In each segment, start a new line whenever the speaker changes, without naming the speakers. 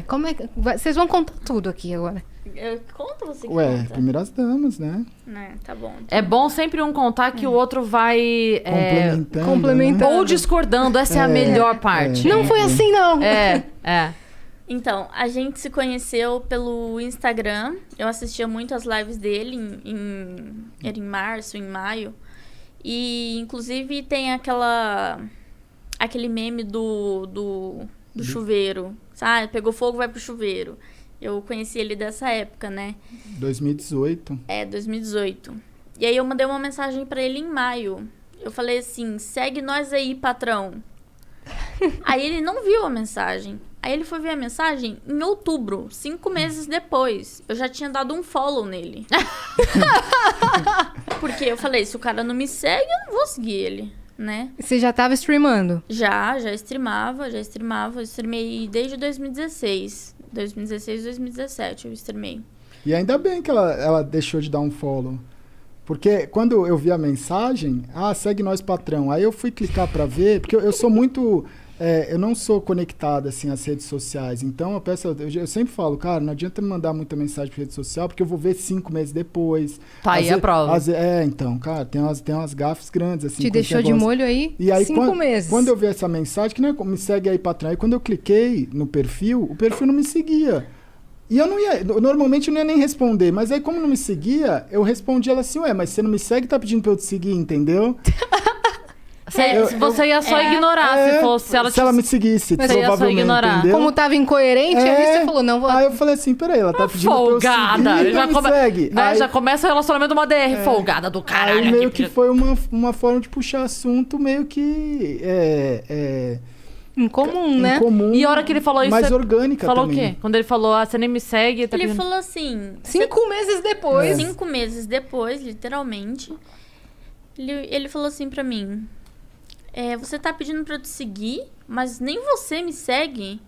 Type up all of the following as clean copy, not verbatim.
Como é que... Vocês vão contar tudo aqui agora.
Conta você que
Ué,
conta.
primeiras damas, né?
Tá bom.
É bom sempre um contar que o outro vai...
complementando.
Ou discordando, essa é a melhor parte.
Não foi assim, não.
Então, a gente se conheceu pelo Instagram. Eu assistia muito as lives dele era em março, em maio. E, inclusive, tem aquele meme do chuveiro. Sabe? Pegou fogo, vai pro chuveiro. Eu conheci ele dessa época, né?
2018.
2018. E aí eu mandei uma mensagem pra ele em maio. Eu falei assim, segue nós aí, patrão. Aí ele não viu a mensagem. Aí ele foi ver a mensagem em outubro, 5 meses depois. Eu já tinha dado um follow nele. Porque eu falei, se o cara não me segue, eu não vou seguir ele, né?
Você já tava streamando?
Já streamava. Eu streamei desde 2016. 2017 eu streamei.
E ainda bem que ela deixou de dar um follow. Porque quando eu vi a mensagem, segue nós, patrão. Aí eu fui clicar pra ver, porque eu sou muito... eu não sou conectado, assim, às redes sociais. Então, eu sempre falo, cara, não adianta me mandar muita mensagem pra rede social, porque eu vou ver 5 meses depois.
Tá aí a prova.
Então, cara, tem umas gafes grandes, assim.
Te deixou de molho aí?
E aí
5 meses.
Quando eu vi essa mensagem, que não é me segue aí, patrão. Aí quando eu cliquei no perfil, o perfil não me seguia. E eu não ia, normalmente eu não ia nem responder, mas aí como não me seguia, eu respondi ela assim, mas você não me segue, tá pedindo pra eu te seguir, entendeu?
Você ia só ignorar se fosse...
Se ela me seguisse,
mas provavelmente,
você ia só ignorar. Entendeu?
Como tava incoerente, aí você falou, não vou...
Aí eu falei assim, peraí, ela tá pedindo
folgada.
pra eu seguir, então me segue.
Né, já começa o relacionamento de uma DR, folgada do caralho.
Aí meio que foi uma forma de puxar assunto meio que...
Incomum, né?
Incomum,
e a hora que ele falou isso...
mais orgânica
falou
também.
o quê? Quando ele falou, você nem me segue...
Ele falou assim...
5 meses depois.
5 meses depois, literalmente. Ele falou assim pra mim... você tá pedindo pra eu te seguir, mas nem você me segue?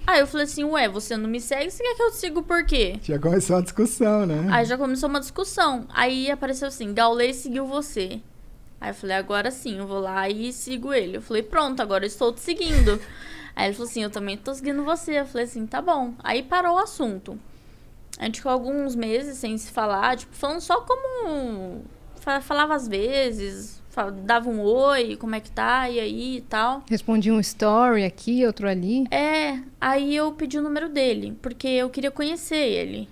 Aí eu falei assim, você não me segue, você quer que eu te siga por quê?
Já começou uma discussão, né?
Aí já começou uma discussão. Aí apareceu assim, Gaulês seguiu você. Aí eu falei, agora sim, eu vou lá e sigo ele. Eu falei, pronto, agora eu estou te seguindo. Aí ele falou assim, eu também tô seguindo você. Eu falei assim, tá bom. Aí parou o assunto. A gente ficou alguns meses sem se falar, tipo, falando só como... Falava às vezes, dava um oi, como é que tá, e aí e tal.
Respondia um story aqui, outro ali.
Aí eu pedi o número dele, porque eu queria conhecer ele.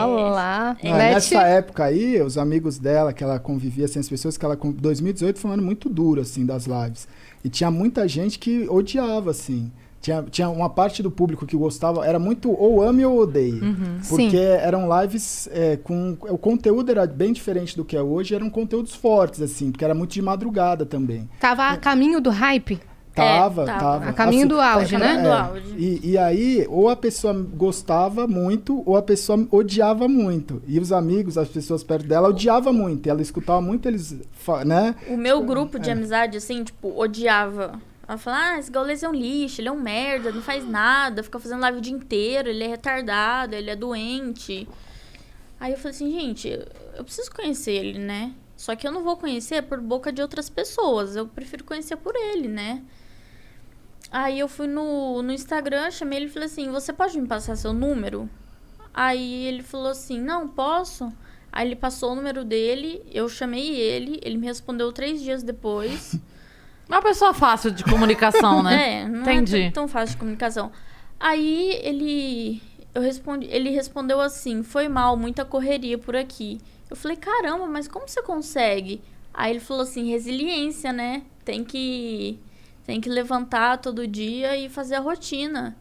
Olá.
Nessa época aí, os amigos dela, que ela convivia, assim, as pessoas que ela... 2018 foi um ano muito duro, assim, das lives. E tinha muita gente que odiava, assim. Tinha uma parte do público que gostava, era muito ou ame ou odeie. Porque eram lives com... O conteúdo era bem diferente do que é hoje, eram conteúdos fortes, assim, porque era muito de madrugada também.
Tava a caminho do hype?
Tava.
A caminho do auge, né?
Do auge.
E aí, ou a pessoa gostava muito, ou a pessoa odiava muito. E os amigos, as pessoas perto dela, odiavam muito. E ela escutava muito eles, né?
O meu grupo de amizade, assim, tipo, odiava. Ela falava, esse Gaulês é um lixo, ele é um merda, não faz nada, fica fazendo live o dia inteiro, ele é retardado, ele é doente. Aí eu falei assim, gente, eu preciso conhecer ele, né? Só que eu não vou conhecer por boca de outras pessoas, eu prefiro conhecer por ele, né? Aí eu fui no Instagram, chamei ele e falei assim, você pode me passar seu número? Aí ele falou assim, não, posso. Aí ele passou o número dele, eu chamei ele me respondeu 3 dias depois.
Uma pessoa fácil de comunicação, né?
Não
Entendi.
é tão fácil de comunicação. Aí ele respondeu assim, foi mal, muita correria por aqui. Eu falei, caramba, mas como você consegue? Aí ele falou assim, resiliência, né? Tem que levantar todo dia e fazer a rotina.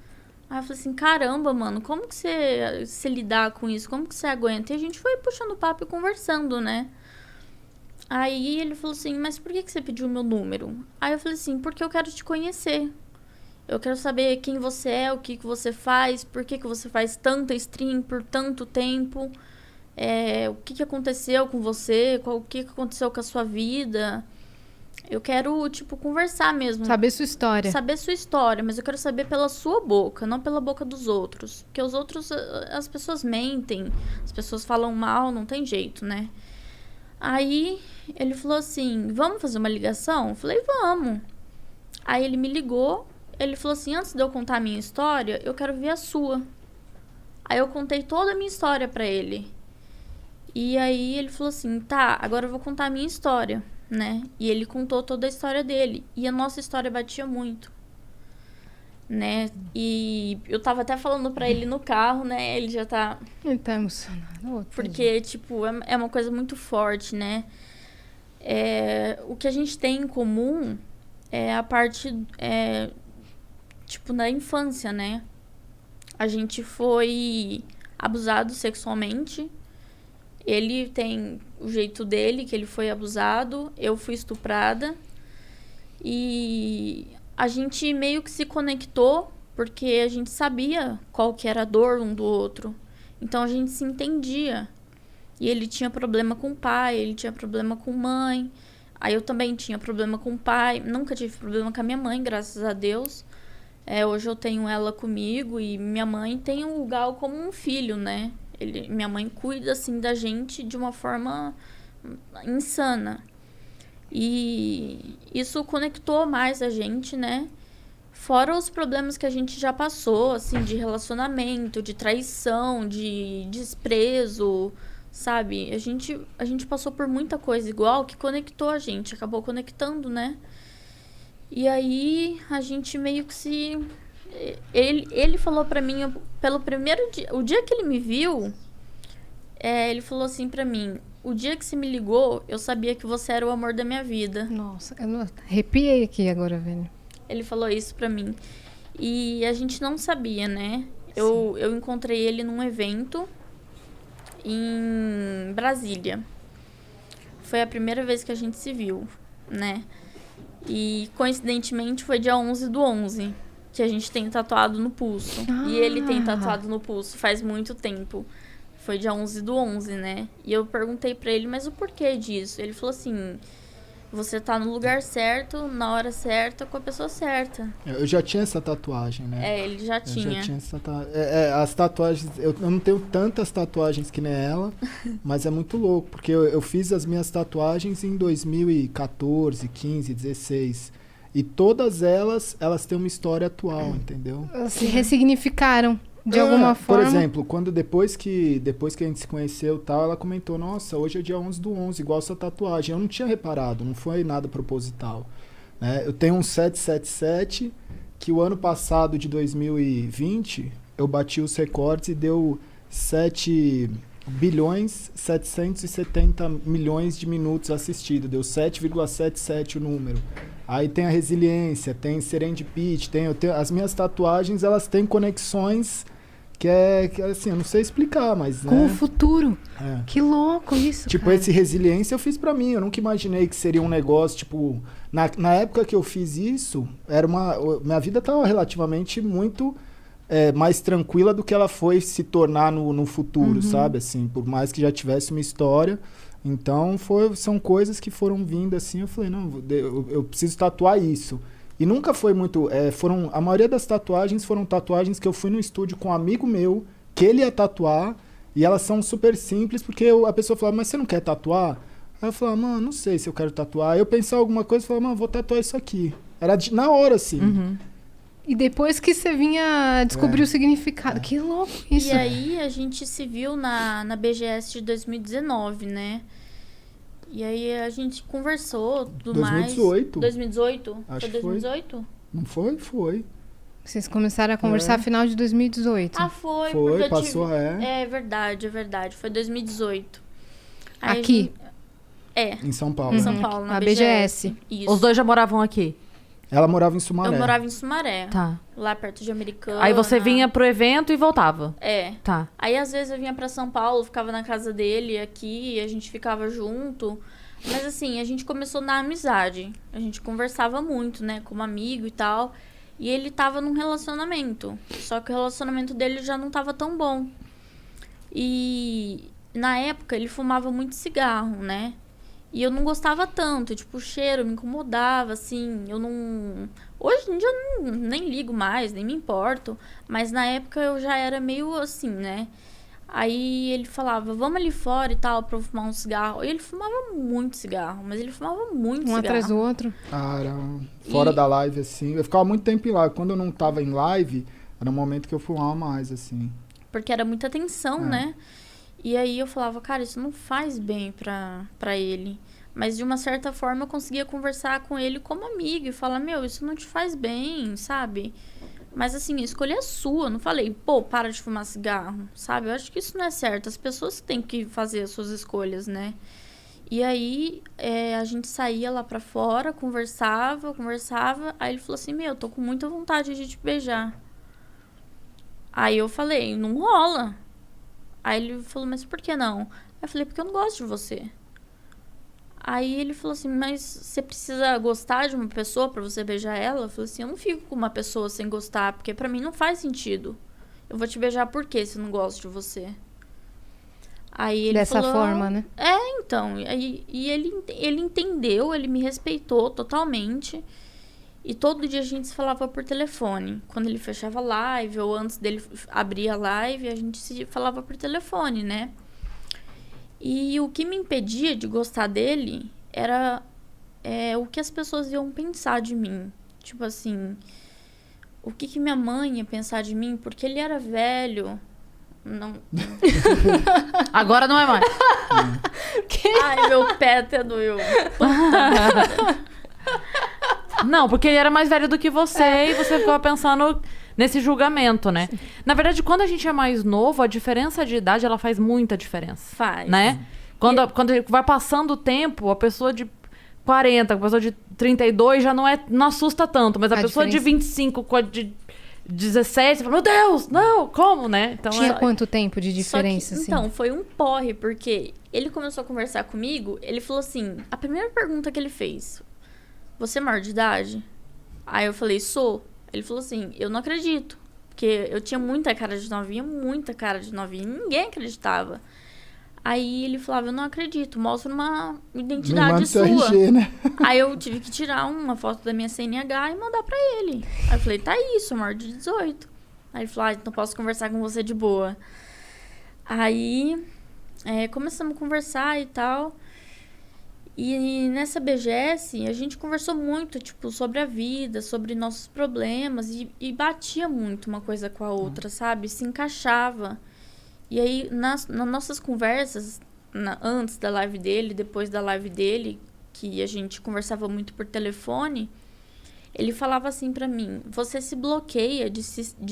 Aí eu falei assim, caramba, mano, como que você lidar com isso? Como que você aguenta? E a gente foi puxando papo e conversando, né? Aí ele falou assim, mas por que você pediu meu número? Aí eu falei assim, porque eu quero te conhecer. Eu quero saber quem você é, o que você faz, por que você faz tanta stream por tanto tempo. O que aconteceu com você, o que aconteceu com a sua vida. Eu quero, tipo, conversar mesmo.
Saber sua história.
Saber sua história, mas eu quero saber pela sua boca, não pela boca dos outros. Porque os outros, as pessoas mentem, as pessoas falam mal, não tem jeito, né? Aí ele falou assim, vamos fazer uma ligação? Eu falei, vamos. Aí ele me ligou, ele falou assim, antes de eu contar a minha história, eu quero ver a sua. Aí eu contei toda a minha história pra ele. E aí ele falou assim, tá, agora eu vou contar a minha história, né? E ele contou toda a história dele. E a nossa história batia muito, né? E eu tava até falando pra ele no carro, né? Ele já tá...
Ele tá emocionado.
Porque, tipo, é uma coisa muito forte, né? O que a gente tem em comum é a parte, tipo, na infância, né? A gente foi abusado sexualmente. Ele tem o jeito dele, que ele foi abusado. Eu fui estuprada. E a gente meio que se conectou porque a gente sabia qual que era a dor um do outro. Então a gente se entendia. E ele tinha problema com o pai, ele tinha problema com mãe. Aí eu também tinha problema com o pai. Nunca tive problema com a minha mãe, graças a Deus. Hoje eu tenho ela comigo e minha mãe tem o Gal como um filho, né? Minha mãe cuida, assim, da gente de uma forma insana. E isso conectou mais a gente, né? Fora os problemas que a gente já passou, assim, de relacionamento, de traição, de desprezo, sabe? A gente passou por muita coisa igual que conectou a gente, acabou conectando, né? E aí a gente meio que se... Ele falou pra mim, pelo primeiro dia... O dia que ele me viu, ele falou assim pra mim, o dia que você me ligou, eu sabia que você era o amor da minha vida.
Nossa, eu não... arrepiei aqui agora, velho.
Ele falou isso pra mim. E a gente não sabia, né? Eu encontrei ele num evento em Brasília. Foi a primeira vez que a gente se viu, né? E, coincidentemente, foi dia 11/11, que a gente tem tatuado no pulso. E ele tem tatuado no pulso faz muito tempo. Foi dia 11/11, né? E eu perguntei pra ele, mas o porquê disso? Ele falou assim, você tá no lugar certo, na hora certa, com a pessoa certa.
Eu já tinha essa tatuagem, né?
Ele já tinha.
Eu já tinha essa as tatuagens... Eu não tenho tantas tatuagens que nem ela, mas é muito louco, porque eu fiz as minhas tatuagens em 2014, 15, 16. E todas elas têm uma história atual, entendeu?
Se ressignificaram de alguma forma.
Por exemplo, depois que a gente se conheceu e tal, ela comentou, nossa, hoje é dia 11/11, igual essa tatuagem. Eu não tinha reparado, não foi nada proposital. Né? Eu tenho um 777, que o ano passado, de 2020, eu bati os recordes e deu 7.770.000.000 de minutos assistidos. Deu 7,77 o número. Aí tem a resiliência, tem serendipity, as minhas tatuagens, elas têm conexões que assim, eu não sei explicar, mas...
Com
né?
o futuro. Que louco isso,
tipo,
cara.
esse resiliência eu fiz pra mim, eu nunca imaginei que seria um negócio, tipo... Na época que eu fiz isso, minha vida tava relativamente muito mais tranquila do que ela foi se tornar no futuro, sabe? Assim, por mais que já tivesse uma história... Então, são coisas que foram vindo assim, eu falei, não, eu preciso tatuar isso. E nunca foi muito... a maioria das tatuagens foram tatuagens que eu fui no estúdio com um amigo meu, que ele ia tatuar, e elas são super simples, porque a pessoa falava, mas você não quer tatuar? Aí eu falava, mano, não sei se eu quero tatuar. Aí eu pensava alguma coisa e falava, mano, vou tatuar isso aqui. Era na hora, assim.
E depois que você vinha descobrir o significado. Que louco isso.
E aí a gente se viu na BGS de 2019, né? E aí a gente conversou, tudo
2018.
mais. 2018?
Acho
Foi
que
2018?
Não foi? Foi.
Vocês começaram a conversar no final de 2018.
Ah, foi.
Foi, passou,
É verdade. Foi 2018. Aí
aqui?
Em São Paulo.
Em São Paulo, na
BGS.
Isso.
Os dois já moravam aqui?
Ela morava em Sumaré.
Eu morava em Sumaré.
Tá.
Lá perto de Americana.
Aí você vinha pro evento e voltava? Tá.
Aí às vezes eu vinha pra São Paulo, ficava na casa dele aqui, a gente ficava junto. Mas assim, a gente começou na amizade. A gente conversava muito, né, como amigo e tal. E ele tava num relacionamento. Só que o relacionamento dele já não tava tão bom. E na época ele fumava muito cigarro, né? E eu não gostava tanto, tipo, o cheiro me incomodava, assim, eu não... Hoje em dia eu nem ligo mais, nem me importo, mas na época eu já era meio assim, né? Aí ele falava, vamos ali fora e tal, pra eu fumar um cigarro. E ele fumava muito cigarro, mas ele fumava muito cigarro.
Um atrás do outro.
Era fora da live, assim. Eu ficava muito tempo em live. Quando eu não tava em live, era um momento que eu fumava mais, assim.
Porque era muita tensão, né? E aí eu falava, cara, isso não faz bem pra ele. Mas de uma certa forma eu conseguia conversar com ele como amigo e falar, meu, isso não te faz bem, sabe? Mas assim, a escolha é sua. Eu não falei, pô, para de fumar cigarro, sabe? Eu acho que isso não é certo. As pessoas têm que fazer as suas escolhas, né? E aí, a gente saía lá pra fora, conversava. Aí ele falou assim, meu, tô com muita vontade de te beijar. Aí eu falei, não rola. Aí ele falou, mas por que não? Aí eu falei, porque eu não gosto de você. Aí ele falou assim, mas você precisa gostar de uma pessoa pra você beijar ela? Eu falei assim, eu não fico com uma pessoa sem gostar, porque pra mim não faz sentido. Eu vou te beijar por quê se eu não gosto de você? Aí ele
Dessa
falou,
forma, né?
Então. E ele entendeu, ele me respeitou totalmente. E todo dia a gente se falava por telefone. Quando ele fechava live ou antes dele abrir a live, a gente se falava por telefone, né? E o que me impedia de gostar dele era o que as pessoas iam pensar de mim. Tipo assim, o que minha mãe ia pensar de mim? Porque ele era velho. Não.
Agora não é mais.
Ai, meu pé até doeu.
Não, porque ele era mais velho do que você e você ficava pensando nesse julgamento, né? Sim. Na verdade, quando a gente é mais novo, a diferença de idade, ela faz muita diferença.
Faz.
Né? Quando vai passando o tempo, a pessoa de 40, a pessoa de 32 já não assusta tanto, mas a pessoa de 25 com a de 17, você fala, meu Deus, não, como, né? Então,
tinha quanto tempo de diferença, assim?
Então, foi um porre, porque ele começou a conversar comigo, ele falou assim, a primeira pergunta que ele fez, você é maior de idade? Aí eu falei, sou. Ele falou assim, eu não acredito. Porque eu tinha muita cara de novinha, ninguém acreditava. Aí ele falava, eu não acredito, mostra uma identidade sua.
RG, né?
Aí eu tive que tirar uma foto da minha CNH e mandar pra ele. Aí eu falei, tá aí, sou maior de 18. Aí ele falou, então posso conversar com você de boa. Aí começamos a conversar e tal. E nessa BGS, a gente conversou muito, tipo, sobre a vida, sobre nossos problemas. E batia muito uma coisa com a outra, sabe? Se encaixava. E aí, nas nossas conversas, antes da live dele, depois da live dele, que a gente conversava muito por telefone, ele falava assim pra mim, você se bloqueia de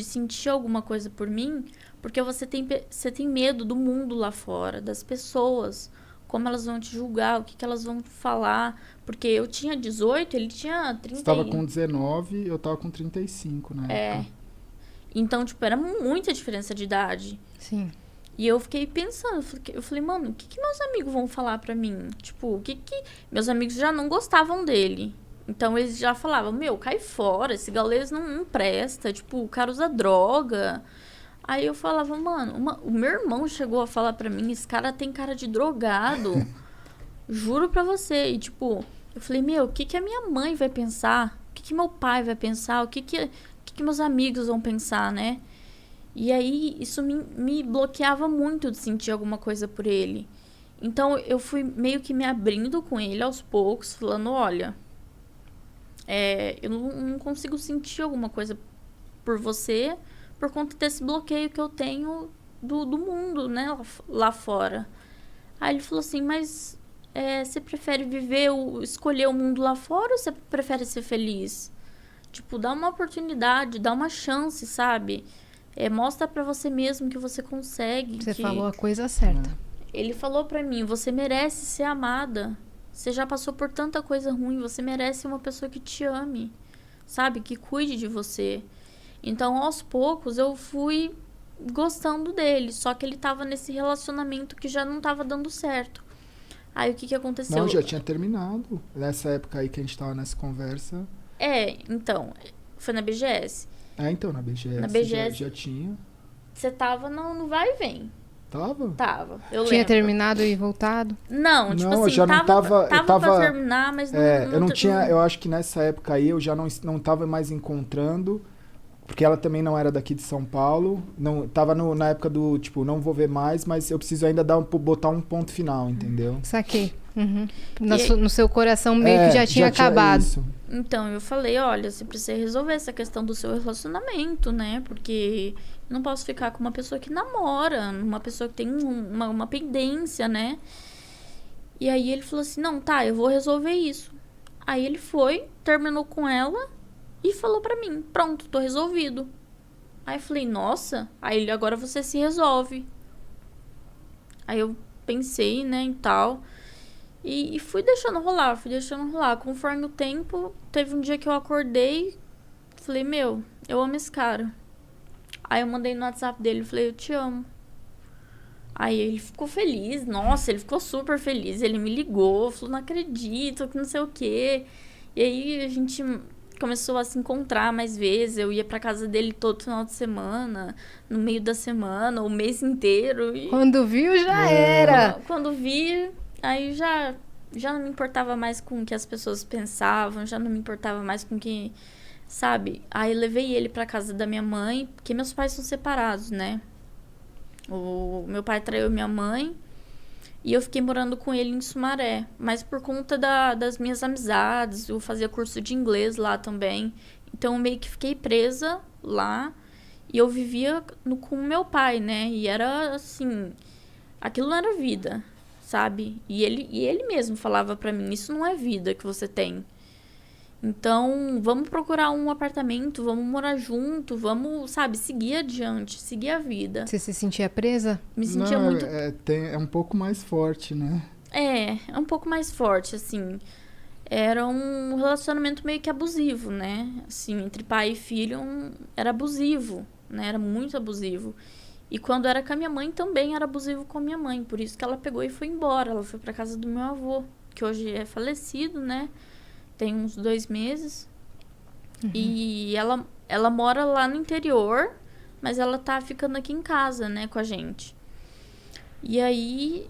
sentir alguma coisa por mim, porque você tem medo do mundo lá fora, das pessoas, como elas vão te julgar, o que elas vão falar. Porque eu tinha 18, ele tinha 30.
Você tava com 19, eu tava com 35, né?
Então, tipo, era muita diferença de idade.
Sim.
E eu fiquei pensando, eu falei, mano, o que meus amigos vão falar pra mim? Tipo, meus amigos já não gostavam dele. Então, eles já falavam, meu, cai fora, esse gaulês não presta, tipo, o cara usa droga. Aí eu falava, mano, o meu irmão chegou a falar pra mim, esse cara tem cara de drogado. Juro pra você. E, tipo, eu falei, meu, o que a minha mãe vai pensar? O que meu pai vai pensar? O que meus amigos vão pensar, né? E aí, isso me bloqueava muito de sentir alguma coisa por ele. Então, eu fui meio que me abrindo com ele aos poucos, falando, olha, eu não consigo sentir alguma coisa por você por conta desse bloqueio que eu tenho do mundo, né, lá fora. Aí ele falou assim, mas você prefere escolher o mundo lá fora ou você prefere ser feliz? Tipo, dá uma oportunidade, dá uma chance, sabe? Mostra pra você mesmo que você consegue.
Você falou a coisa certa.
Ele falou pra mim, você merece ser amada. Você já passou por tanta coisa ruim, você merece uma pessoa que te ame, sabe? Que cuide de você. Então, aos poucos, eu fui gostando dele. Só que ele tava nesse relacionamento que já não tava dando certo. Aí, o que aconteceu?
Não, já tinha terminado. Nessa época aí que a gente tava nessa conversa.
Então, foi na BGS.
Então, na BGS.
Na BGS
já tinha.
Você tava no vai e vem.
Tava.
Eu
tinha
lembro.
terminado e voltado?
Não, tipo assim,
eu já não tava
pra terminar, mas não...
eu não tinha... Eu acho que nessa época aí eu já não tava mais encontrando Porque ela também não era daqui de São Paulo. Não, tava na época do, tipo, não vou ver mais, mas eu preciso ainda botar um ponto final, entendeu?
Saquei. Uhum. No seu coração meio que já tinha acabado.
Isso.
Então, eu falei, olha, você precisa resolver essa questão do seu relacionamento, né? Porque eu não posso ficar com uma pessoa que namora, uma pessoa que tem uma pendência, né? E aí ele falou assim, não, tá, eu vou resolver isso. Aí ele foi, terminou com ela e falou pra mim, pronto, tô resolvido. Aí eu falei, nossa, aí ele, agora você se resolve. Aí eu pensei, né, e tal... E fui deixando rolar. Conforme o tempo, teve um dia que eu acordei, falei, meu, eu amo esse cara. Aí eu mandei no WhatsApp dele, falei, eu te amo. Aí ele ficou feliz, nossa, ele ficou super feliz. Ele me ligou, falou, não acredito, que não sei o quê. E aí a gente começou a se encontrar mais vezes. Eu ia pra casa dele todo final de semana, no meio da semana, o mês inteiro. E...
Quando viu, já era.
Quando vi... Aí já não me importava mais com o que as pessoas pensavam, já não me importava mais com o que, sabe? Aí levei ele pra casa da minha mãe, porque meus pais são separados, né? O meu pai traiu minha mãe e eu fiquei morando com ele em Sumaré. Mas por conta das minhas amizades, eu fazia curso de inglês lá também. Então eu meio que fiquei presa lá e eu vivia com o meu pai, né? E era assim, aquilo não era vida. Sabe? E ele mesmo falava pra mim, isso não é vida que você tem. Então, vamos procurar um apartamento, vamos morar junto, vamos, sabe, seguir adiante, seguir a vida.
Você se sentia presa?
Me sentia muito...
É um pouco mais forte, né?
É um pouco mais forte, assim. Era um relacionamento meio que abusivo, né? Assim, entre pai e filho, era abusivo, né? Era muito abusivo. E quando era com a minha mãe, também era abusivo com a minha mãe. Por isso que ela pegou e foi embora. Ela foi pra casa do meu avô, que hoje é falecido, né? Tem uns 2 meses. Uhum. E ela mora lá no interior, mas ela tá ficando aqui em casa, né, com a gente. E aí,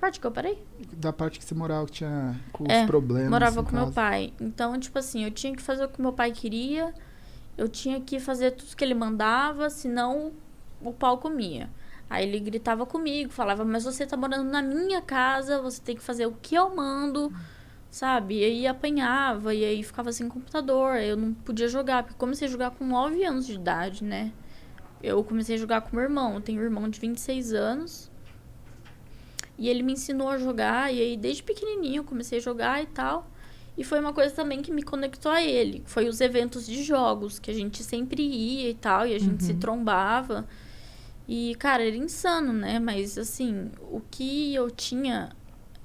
parte que eu parei?
Da parte que você morava, que tinha com os problemas.
Morava com meu pai. Então, tipo assim, eu tinha que fazer o que meu pai queria... Eu tinha que fazer tudo que ele mandava, senão o pau comia. Aí ele gritava comigo, falava, mas você tá morando na minha casa, você tem que fazer o que eu mando, sabe? E aí apanhava, e aí ficava sem computador, eu não podia jogar, porque eu comecei a jogar com 9 anos de idade, né? Eu comecei a jogar com meu irmão, eu tenho um irmão de 26 anos, e ele me ensinou a jogar, e aí desde pequenininho eu comecei a jogar e tal... E foi uma coisa também que me conectou a ele. Foi os eventos de jogos, que a gente sempre ia e tal, e a gente se trombava. E, cara, era insano, né? Mas, assim, o que eu tinha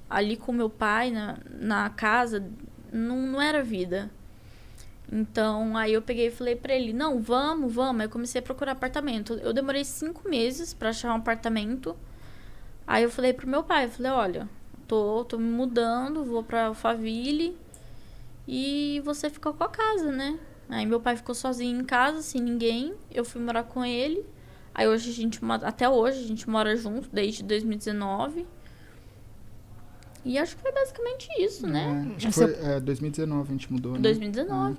ali com meu pai na casa não era vida. Então, aí eu peguei e falei pra ele, não, vamos. Aí eu comecei a procurar apartamento. Eu demorei 5 meses pra achar um apartamento. Aí eu falei pro meu pai, eu falei, olha, tô me mudando, vou pra Alphaville... E você ficou com a casa, né? Aí meu pai ficou sozinho em casa, sem ninguém. Eu fui morar com ele. Aí hoje até hoje a gente mora junto, desde 2019. E acho que foi basicamente isso, né?
Acho que foi 2019 a gente mudou, né?
2019,